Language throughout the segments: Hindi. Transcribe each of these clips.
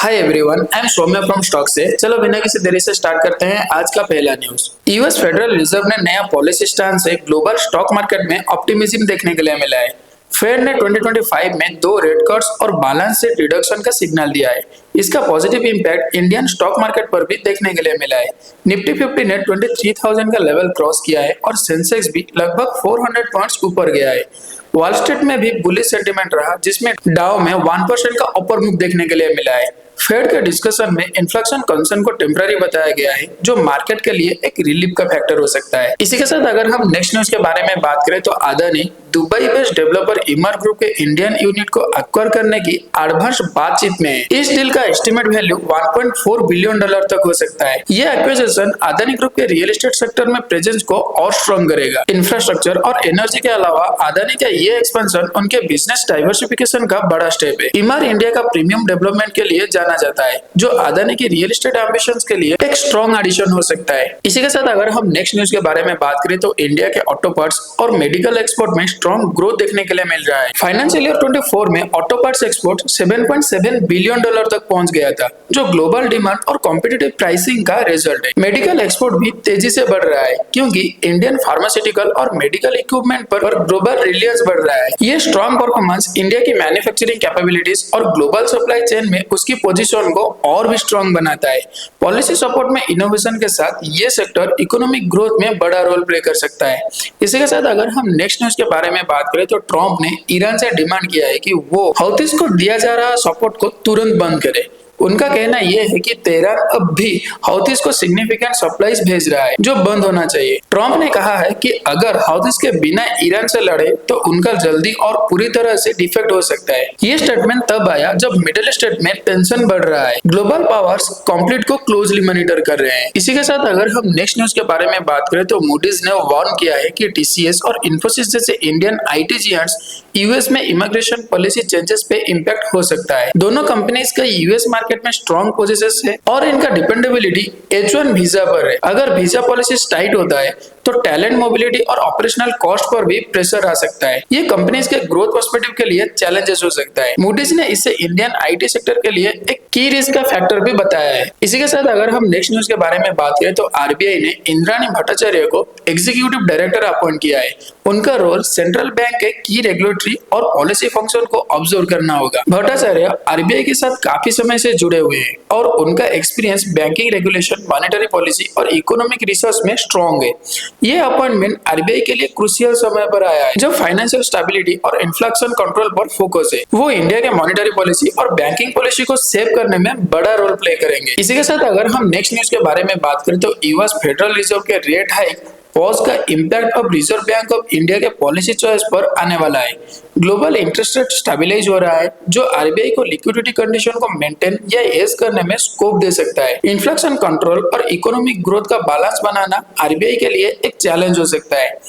Hi everyone, I am Saumya from stock से। चलो बिना किसी देरी से स्टार्ट करते हैं आज का पहला न्यूज। यूएस फेडरल रिजर्व ने नया पॉलिसी स्टांस से ग्लोबल स्टॉक मार्केट में ऑप्टिमिज्म देखने के लिए मिला है। फेड ने 2025 में 2 रेट कट्स और बैलेंस शीट रिडक्शन का सिग्नल दिया है। इसका positive impact Indian stock market पर भी देखने के लिए मिला है। निफ्टी 50 ने 23,000 का लेवल क्रॉस किया है और सेंसेक्स भी लगभग 400 पॉइंट्स ऊपर गया है। वॉल स्ट्रीट में भी बुलिश सेंटीमेंट रहा, जिसमें डाउ में 1% का अपर मूव देखने के लिए मिला है। फेड के डिस्कशन में इन्फ्लेशन कंसर्न को टेम्पररी बताया गया है, जो मार्केट के लिए एक रिलीफ का फैक्टर हो सकता है। इसी के साथ अगर हम नेक्स्ट न्यूज के बारे में बात करें तो Adani Dubai based developer Emaar group के इंडियन यूनिट को एक्वायर करने की एडवांस बातचीत में है। इस डील का एस्टिमेट वैल्यू $1.4 बिलियन तक हो सकता है। यह एक्विजिशन अदानी ग्रुप के रियल एस्टेट सेक्टर में प्रेजेंस को और स्ट्रॉन्ग करेगा। इंफ्रास्ट्रक्चर और एनर्जी के अलावा अदानी का ये एक्सपेंशन उनके बिजनेस डाइवर्सिफिकेशन का बड़ा स्टेप है। इमर इंडिया का प्रीमियम डेवलपमेंट के लिए जाना जाता है, जो अदानी की रियल एस्टेट एम्बिशंस के लिए एक स्ट्रॉन्ग एडिशन हो सकता है। इसी के साथ अगर हम नेक्स्ट न्यूज के बारे में बात करें तो इंडिया के ऑटो पार्ट्स और मेडिकल एक्सपोर्ट में स्ट्रॉन्ग ग्रोथ देखने के लिए मिल रहा है। फाइनेंशियल ईयर 24 में ऑटो पार्ट्स एक्सपोर्ट $7.7 बिलियन तक पहुंच गया था, जो ग्लोबल डिमांड और कॉम्पिटिटिव प्राइसिंग का रिजल्ट है। मेडिकल एक्सपोर्ट भी तेजी से बढ़ रहा है, क्योंकि इंडियन फार्मास्यूटिकल और मेडिकल इक्विपमेंट पर ग्लोबल रिलायंस बढ़ रहा है। ये स्ट्रॉन्ग परफॉर्मेंस इंडिया की मैन्युफैक्चरिंग कैपेबिलिटीज और ग्लोबल सप्लाई चेन में उसकी पोजीशन को और भी स्ट्रॉन्ग बनाता है। पॉलिसी सपोर्ट में इनोवेशन के साथ ये सेक्टर इकोनॉमिक ग्रोथ में बड़ा रोल प्ले कर सकता है। इसी के साथ अगर हम नेक्स्ट न्यूज के बारे में बात करें तो ट्रम्प ने ईरान से डिमांड किया है कि वो हौतीस को दिया जा रहा सपोर्ट को तुरंत बंद करे। उनका कहना यह है कि तेहरान अब भी हौतीस को सिग्निफिकेंट सप्लाईज भेज रहा है, जो बंद होना चाहिए। ट्रम्प ने कहा है कि अगर हौतीस के बिना ईरान से लड़े तो उनका जल्दी और पूरी तरह से डिफेक्ट हो सकता है। ये स्टेटमेंट तब आया जब मिडिल ईस्ट में टेंशन बढ़ रहा है। ग्लोबल पावर्स कॉन्फ्लिक्ट को क्लोजली मॉनिटर कर रहे हैं। इसी के साथ अगर हम नेक्स्ट न्यूज के बारे में बात करें तो मूडीज ने वार्न किया है कि टीसीएस और इन्फोसिस जैसे इंडियन आईटी जियांट्स यूएस में इमिग्रेशन पॉलिसी चेंजेस पे इम्पैक्ट हो सकता है। दोनों कंपनीज का यूएस मार्केट में स्ट्रॉन्ग पोजीशंस है और इनका डिपेंडेबिलिटी H1 वीजा पर है। अगर वीजा पॉलिसी टाइट होता है तो टैलेंट मोबिलिटी और ऑपरेशनल कॉस्ट पर भी प्रेशर आ सकता है। ये कंपनीज के ग्रोथ पर्सपेक्टिव के लिए चैलेंजेस हो सकता है। मूडीज ने इसे इंडियन आईटी सेक्टर के लिए एक की रिस्क का फैक्टर भी बताया है। इसी के साथ अगर हम नेक्स्ट न्यूज के बारे में बात करें तो आरबीआई ने इंद्राणी भट्टाचार्य को एग्जीक्यूटिव डायरेक्टर अपॉइंट किया है। उनका रोल सेंट्रल बैंक के की रेगुलेटरी और पॉलिसी फंक्शन को ऑब्जर्व करना होगा। भट्टाचार्य आरबीआई के साथ काफी समय से जुड़े हुए हैं और उनका experience banking regulation, monetary policy और इकोनॉमिक रिसर्च में स्ट्रॉन्ग है। ये अपॉइंटमेंट आरबीआई के लिए क्रूशियल समय पर आया है, जब फाइनेंशियल स्टेबिलिटी और इन्फ्लेशन कंट्रोल पर फोकस है। वो इंडिया के मॉनेटरी पॉलिसी और बैंकिंग पॉलिसी को सेव करने में बड़ा रोल प्ले करेंगे। इसी के साथ अगर हम नेक्स्ट न्यूज के बारे में बात करें तो यूएस फेडरल रिजर्व के रेट हाइक पॉज का इंपैक्ट अब रिजर्व बैंक ऑफ इंडिया के पॉलिसी चॉइस पर आने वाला है। ग्लोबल इंटरेस्ट रेट स्टेबलाइज हो रहा है, जो आरबीआई को लिक्विडिटी कंडीशन को मेंटेन या एज करने में स्कोप दे सकता है। इन्फ्लेशन कंट्रोल और इकोनॉमिक ग्रोथ का बैलेंस बनाना आरबीआई के लिए एक चैलेंज हो सकता है।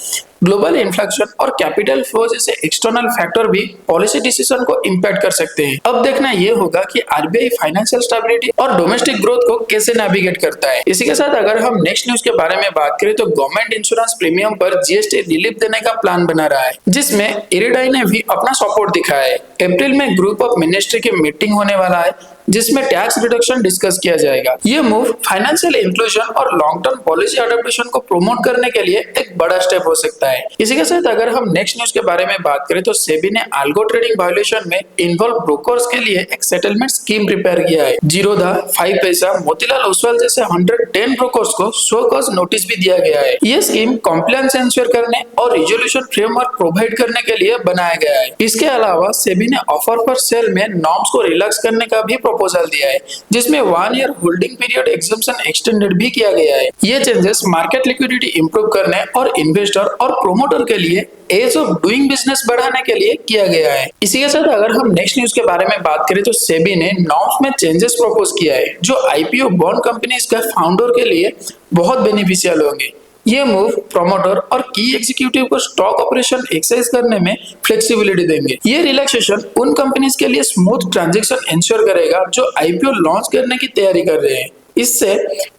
ग्लोबल इन्फ्लेशन और कैपिटल फ्लो जैसे एक्सटर्नल फैक्टर भी पॉलिसी डिसीजन को इम्पैक्ट कर सकते हैं। अब देखना यह होगा कि आरबीआई फाइनेंशियल स्टेबिलिटी और डोमेस्टिक ग्रोथ को कैसे नेविगेट करता है। इसी के साथ अगर हम नेक्स्ट न्यूज के बारे में बात करें तो गवर्नमेंट इंश्योरेंस प्रीमियम पर जीएसटी रिलीफ देने का प्लान बना रहा है, जिसमें इरिडाई ने भी अपना सपोर्ट दिखाया है। अप्रैल में ग्रुप ऑफ मिनिस्ट्री की मीटिंग होने वाला है, जिसमें टैक्स रिडक्शन डिस्कस किया जाएगा। ये मूव फाइनेंशियल इंक्लूजन और लॉन्ग टर्म पॉलिसी अडॉप्टेशन को प्रमोट करने के लिए एक बड़ा स्टेप हो सकता है। इसी के साथ अगर हम नेक्स्ट न्यूज के बारे में बात करें तो सेबी ने अल्गो ट्रेडिंग वायलेशन में इन्वॉल्व ब्रोकर्स के लिए एक सेटलमेंट स्कीम प्रिपेयर किया है। जीरोधा, 5 पैसा, मोतीलाल ओसवाल जैसे 110 ब्रोकर्स को शो कॉज नोटिस भी दिया गया है। ये स्कीम कॉम्प्लायंस इंश्योर करने और रिजोल्यूशन फ्रेमवर्क प्रोवाइड करने के लिए बनाया गया है। इसके अलावा सेबी ने ऑफर फॉर सेल में नॉर्म्स को रिलैक्स करने का भी प्रपोजल दिया है, जिसमें 1 year holding period exemption extended भी किया गया है। ये चेंजेस मार्केट लिक्विडिटी इंप्रूव करने और इन्वेस्टर और प्रोमोटर के लिए एज ऑफ डूइंग बिजनेस बढ़ाने के लिए किया गया है। इसी के साथ अगर हम नेक्स्ट न्यूज के बारे में बात करें तो सेबी ने नॉर्म्स में चेंजेस प्रपोज किया है, जो आईपीओ बॉन्ड कंपनीज का फाउंडर के लिए बहुत बेनिफिशियल होंगे। ये मूव प्रमोटर और की एग्जीक्यूटिव को स्टॉक ऑपरेशन एक्सरसाइज करने में फ्लेक्सिबिलिटी देंगे। ये रिलैक्सेशन उन कंपनीज के लिए स्मूथ ट्रांजैक्शन इंश्योर करेगा जो आईपीओ लॉन्च करने की तैयारी कर रहे हैं। इससे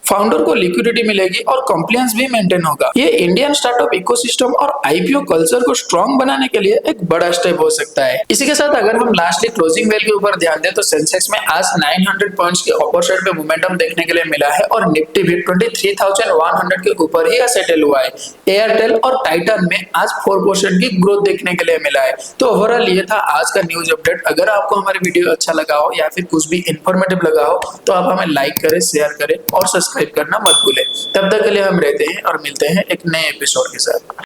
फाउंडर को लिक्विडिटी मिलेगी और कंप्लायंस भी मेंटेन होगा। ये इंडियन स्टार्टअप इकोसिस्टम और आईपीओ कल्चर को स्ट्रांग बनाने के लिए एक बड़ा स्टेप हो सकता है। इसी के साथ अगर हम लास्टली क्लोजिंग बेल के ऊपर ध्यान दें तो सेंसेक्स में आज 900 पॉइंट्स के अपर साइड पे मोमेंटम देखने के लिए मिला है और निफ्टी भी 23,100 के ऊपर ही सेटल हुआ है। एयरटेल और टाइटन में आज 4% की ग्रोथ देखने के लिए मिला है। तो ओवरऑल ये था आज का न्यूज अपडेट। अगर आपको हमारी वीडियो अच्छा लगा हो या फिर कुछ भी इंफॉर्मेटिव लगा हो तो आप हमें लाइक करें, शेयर करें और सब्सक्राइब करना मत भूलें। तब तक के लिए हम रहते हैं और मिलते हैं एक नए एपिसोड के साथ।